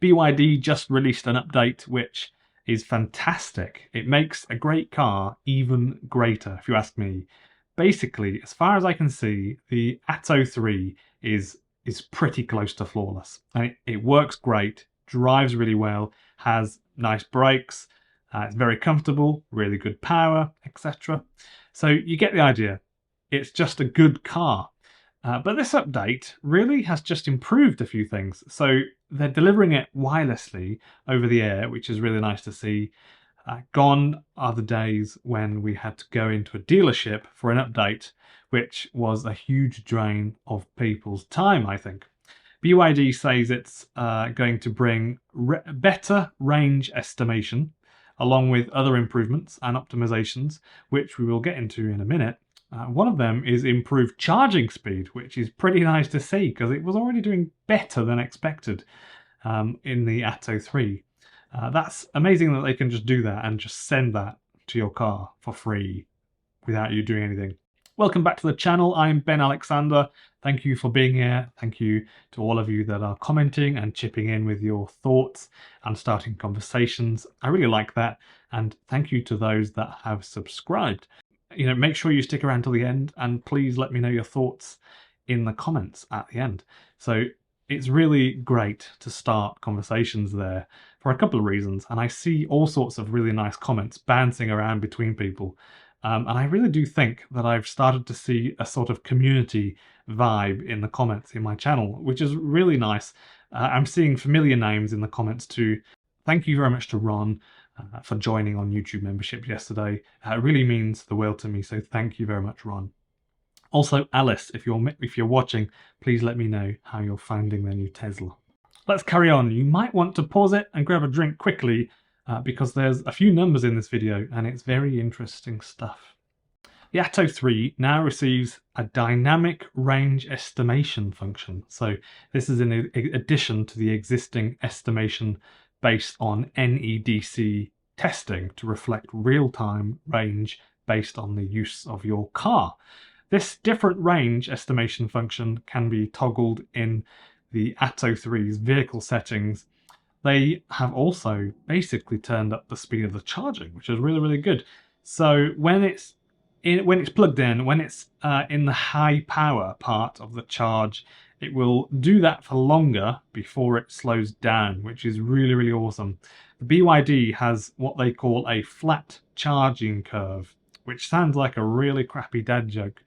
BYD just released an update which is fantastic. It makes a great car even greater, if you ask me. Basically, as far as I can see, the Atto 3 is pretty close to flawless. And it works great, drives really well, has nice brakes, it's very comfortable, really good power, etc. So you get the idea. It's just a good car. But this update really has just improved a few things. So they're delivering it wirelessly over the air, which is really nice to see. Gone are the days when we had to go into a dealership for an update, which was a huge drain of people's time, I think. BYD says it's going to bring better range estimation, along with other improvements and optimizations, which we will get into in a minute. One of them is improved charging speed, which is pretty nice to see because it was already doing better than expected in the Atto 3. That's amazing that they can just do that and just send that to your car for free without you doing anything. Welcome back to the channel. I'm Ben Alexander. Thank you for being here. Thank you to all of you that are commenting and chipping in with your thoughts and starting conversations. I really like that. And thank you to those that have subscribed. Make sure you stick around till the end and please let me know your thoughts in the comments at the end. So it's really great to start conversations there for a couple of reasons. And I see all sorts of really nice comments bouncing around between people. And I really do think that I've started to see a sort of community vibe in the comments in my channel, which is really nice. I'm seeing familiar names in the comments too. Thank you very much to Ron for joining on YouTube membership yesterday. It really means the world to me, so thank you very much, Ron. Also, Alice, if you're watching, please let me know how you're finding the new Tesla. Let's carry on. You might want to pause it and grab a drink quickly because there's a few numbers in this video and it's very interesting stuff. The Atto 3 now receives a dynamic range estimation function. So this is in addition to the existing estimation based on NEDC testing to reflect real-time range based on the use of your car. This different range estimation function can be toggled in the Atto 3's vehicle settings. They have also basically turned up the speed of the charging, which is really, really good. So when it's plugged in, when it's in the high power part of the charge, it will do that for longer before it slows down, which is really, really awesome. The BYD has what they call a flat charging curve, which sounds like a really crappy dad joke.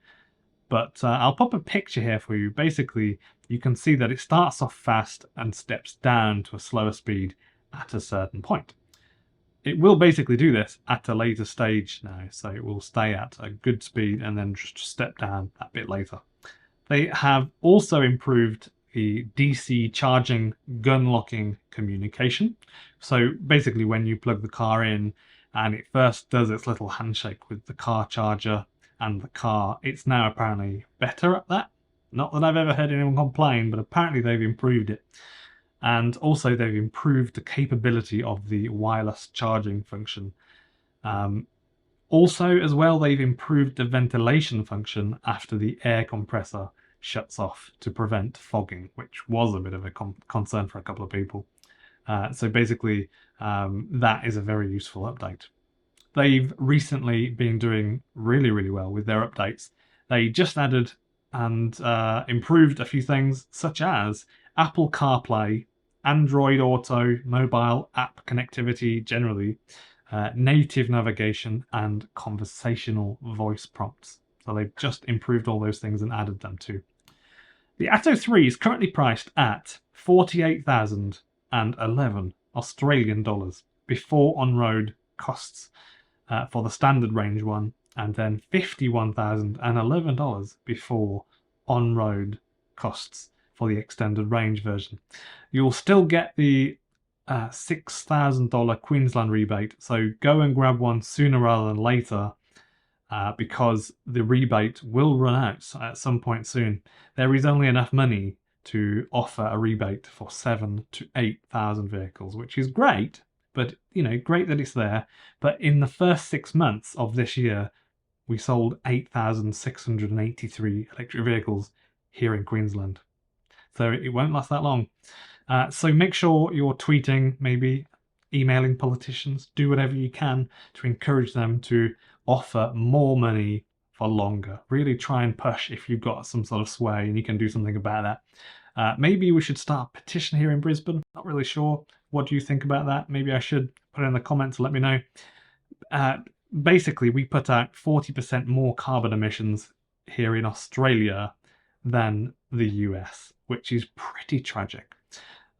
But I'll pop a picture here for you. Basically, you can see that it starts off fast and steps down to a slower speed at a certain point. It will basically do this at a later stage now, so it will stay at a good speed and then just step down a bit later. They have also improved the DC charging gun locking communication. So basically when you plug the car in and it first does its little handshake with the car charger and the car, it's now apparently better at that. Not that I've ever heard anyone complain, but apparently they've improved it. And also they've improved the capability of the wireless charging function. Also, as well, they've improved the ventilation function after the air compressor shuts off to prevent fogging, which was a bit of a concern for a couple of people. So basically, that is a very useful update. They've recently been doing really, really well with their updates. They just added and improved a few things, such as Apple CarPlay, Android Auto, mobile app connectivity generally, native navigation, and conversational voice prompts. So they've just improved all those things and added them too. The Atto 3 is currently priced at $48,011 Australian dollars before on-road costs for the standard range one, and then $51,011 before on-road costs for the extended range version. You'll still get the $6,000 Queensland rebate, so go and grab one sooner rather than later because the rebate will run out at some point soon. There is only enough money to offer a rebate for 7,000 to 8,000 vehicles, which is great, but great that it's there. But in the first 6 months of this year, we sold 8,683 electric vehicles here in Queensland. So it won't last that long. So make sure you're tweeting, maybe emailing politicians, do whatever you can to encourage them to offer more money for longer. Really try and push if you've got some sort of sway and you can do something about that. Maybe we should start a petition here in Brisbane. Not really sure. What do you think about that? Maybe I should put it in the comments and let me know. Basically, we put out 40% more carbon emissions here in Australia than the US, which is pretty tragic.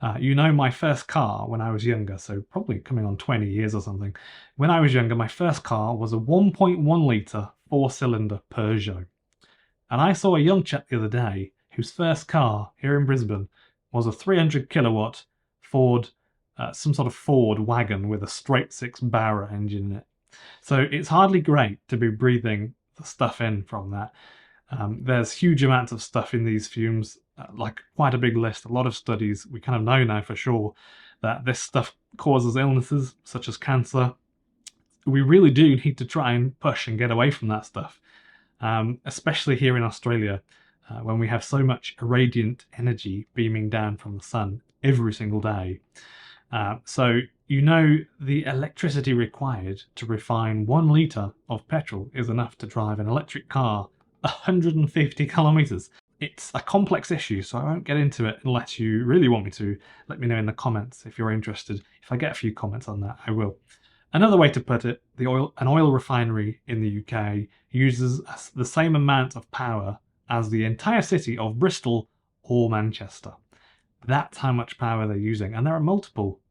My first car when I was younger, so probably coming on 20 years or something. When I was younger, my first car was a 1.1 litre 4-cylinder Peugeot. And I saw a young chap the other day whose first car here in Brisbane was a 300 kilowatt Ford, some sort of Ford wagon with a straight six Barra engine in it. So it's hardly great to be breathing the stuff in from that. There's huge amounts of stuff in these fumes, like quite a big list, a lot of studies. We kind of know now for sure that this stuff causes illnesses such as cancer. We really do need to try and push and get away from that stuff, especially here in Australia, when we have so much radiant energy beaming down from the sun every single day. So the electricity required to refine 1 litre of petrol is enough to drive an electric car 150 kilometres. It's a complex issue, so I won't get into it unless you really want me to. Let me know in the comments if you're interested. If I get a few comments on that, I will. Another way to put it, an oil refinery in the UK uses the same amount of power as the entire city of Bristol or Manchester. That's how much power they're using, and there are multiple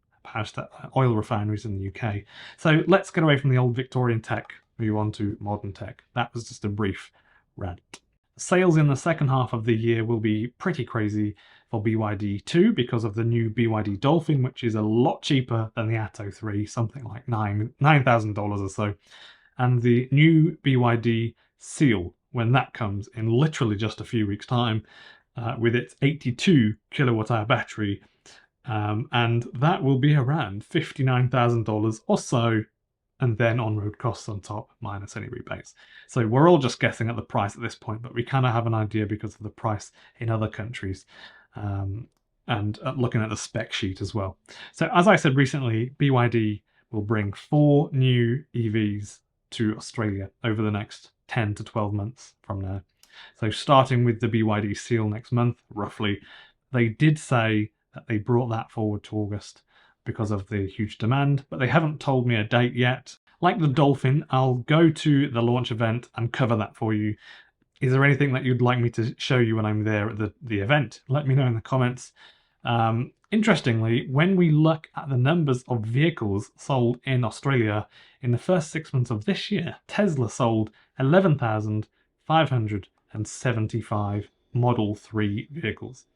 oil refineries in the UK. So let's get away from the old Victorian tech, move on to modern tech. That was just a brief rant. Sales in the second half of the year will be pretty crazy for BYD too, because of the new BYD Dolphin, which is a lot cheaper than the Atto 3, something like $9,000 or so. And the new BYD Seal, when that comes in literally just a few weeks' time, with its 82 kilowatt hour battery, and that will be around $59,000 or so, and then on-road costs on top, minus any rebates. So we're all just guessing at the price at this point, but we kind of have an idea because of the price in other countries, and looking at the spec sheet as well. So as I said recently, BYD will bring 4 new EVs to Australia over the next 10 to 12 months from now. So starting with the BYD Seal next month, roughly, they did say that they brought that forward to August because of the huge demand, but they haven't told me a date yet. Like the Dolphin, I'll go to the launch event and cover that for you. Is there anything that you'd like me to show you when I'm there at the event? Let me know in the comments. Interestingly, when we look at the numbers of vehicles sold in Australia in the first 6 months of this year, Tesla sold 11,575 Model 3 vehicles.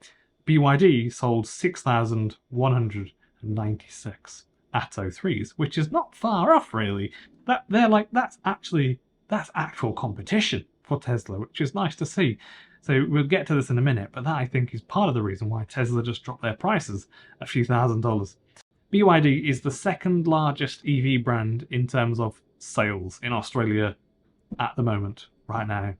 BYD sold 6,196 Atto 3s, which is not far off really. That's actual competition for Tesla, which is nice to see. So we'll get to this in a minute, but that I think is part of the reason why Tesla just dropped their prices a few $1,000s. BYD is the second largest EV brand in terms of sales in Australia at the moment, right now.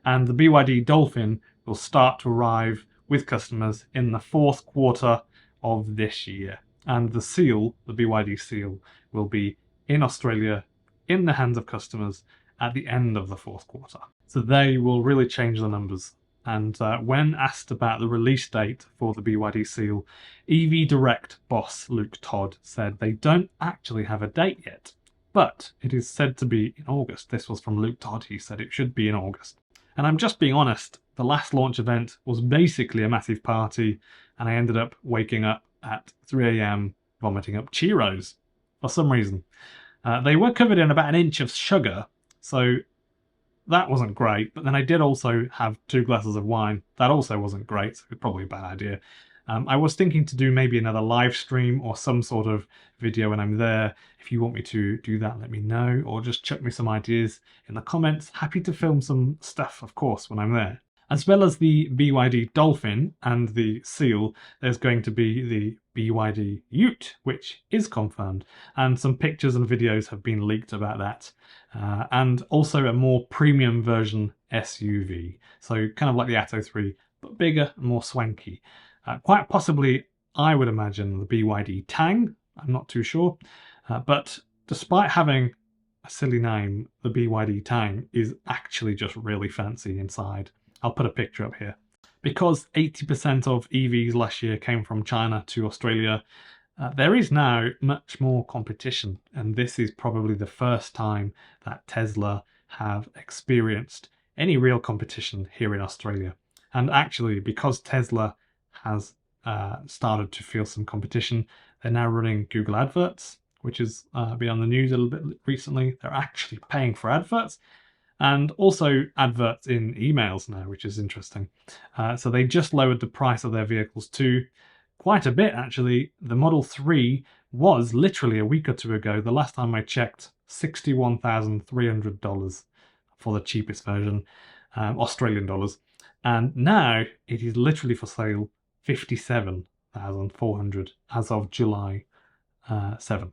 And the BYD Dolphin will start to arrive with customers in the 4th quarter of this year. And the Seal, the BYD Seal, will be in Australia in the hands of customers at the end of the 4th quarter. So they will really change the numbers. And when asked about the release date for the BYD Seal, EV Direct boss Luke Todd said they don't actually have a date yet, but it is said to be in August. This was from Luke Todd. He said it should be in August. And I'm just being honest, the last launch event was basically a massive party, and I ended up waking up at 3 AM vomiting up Cheetos for some reason. They were covered in about an inch of sugar, so that wasn't great. But then I did also have 2 glasses of wine. That also wasn't great, so it's probably a bad idea. I was thinking to do maybe another live stream or some sort of video when I'm there. If you want me to do that, let me know, or just chuck me some ideas in the comments. Happy to film some stuff, of course, when I'm there. As well as the BYD Dolphin and the Seal, there's going to be the BYD Ute, which is confirmed, and some pictures and videos have been leaked about that. And also a more premium version SUV, so kind of like the Atto 3, but bigger and more swanky. Quite possibly, I would imagine the BYD Tang. I'm not too sure. But despite having a silly name, the BYD Tang is actually just really fancy inside. I'll put a picture up here. Because 80% of EVs last year came from China to Australia, there is now much more competition, and this is probably the first time that Tesla have experienced any real competition here in Australia. And actually, because Tesla has started to feel some competition, they're now running Google adverts, which has been on the news a little bit recently. They're actually paying for adverts, and also adverts in emails now, which is interesting. So they just lowered the price of their vehicles too, quite a bit actually. The Model 3 was literally a week or two ago, the last time I checked, $61,300 for the cheapest version, Australian dollars. And now it is literally for sale $57,400 as of July 7th.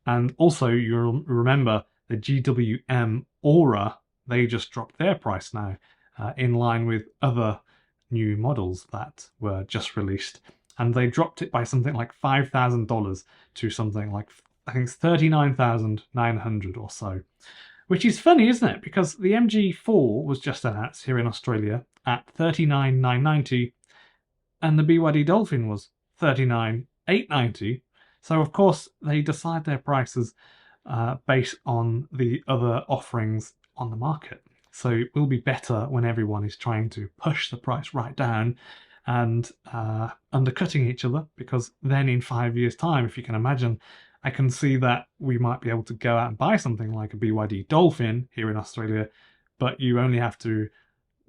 And also you'll remember the GWM Aura, they just dropped their price now, in line with other new models that were just released. And they dropped it by something like $5,000 to something like, I think it's $39,900 or so. Which is funny, isn't it? Because the MG4 was just announced here in Australia at $39,990, and the BYD Dolphin was $39,890. So of course they decide their prices based on the other offerings on the market. So it will be better when everyone is trying to push the price right down and undercutting each other, because then in 5 years' time, if you can imagine, I can see that we might be able to go out and buy something like a BYD Dolphin here in Australia, but you only have to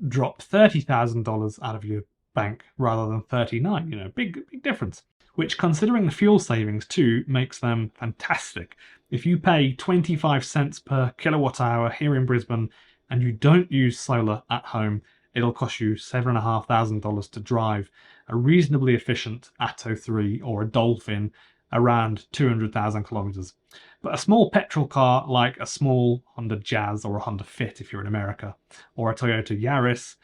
drop $30,000 out of your bank rather than 39. Big difference. Which, considering the fuel savings too, makes them fantastic. If you pay 25 cents per kilowatt hour here in Brisbane and you don't use solar at home, it'll cost you $7,500 to drive a reasonably efficient Atto 3 or a Dolphin around 200,000 kilometers. But a small petrol car like a small Honda Jazz or a Honda Fit if you're in America, or a Toyota Yaris,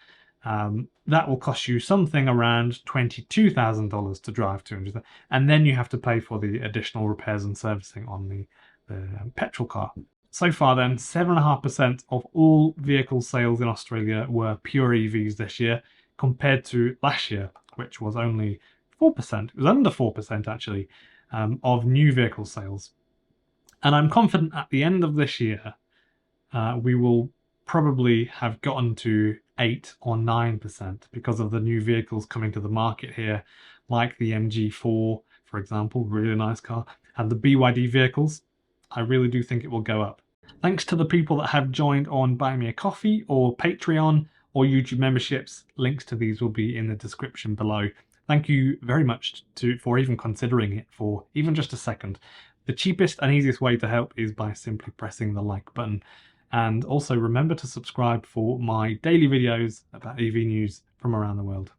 that will cost you something around $22,000 to drive 200, and then you have to pay for the additional repairs and servicing on the petrol car. So far then, 7.5% of all vehicle sales in Australia were pure EVs this year, compared to last year, which was only 4%. It was under 4% actually, of new vehicle sales. And I'm confident at the end of this year, we will probably have gotten to 8 or 9% because of the new vehicles coming to the market here, like the MG4, for example, really nice car, and the BYD vehicles. I really do think it will go up. Thanks to the people that have joined on Buy Me a Coffee or Patreon or YouTube memberships. Links to these will be in the description below. Thank you very much for even considering it for even just a second. The cheapest and easiest way to help is by simply pressing the like button. And also remember to subscribe for my daily videos about EV news from around the world.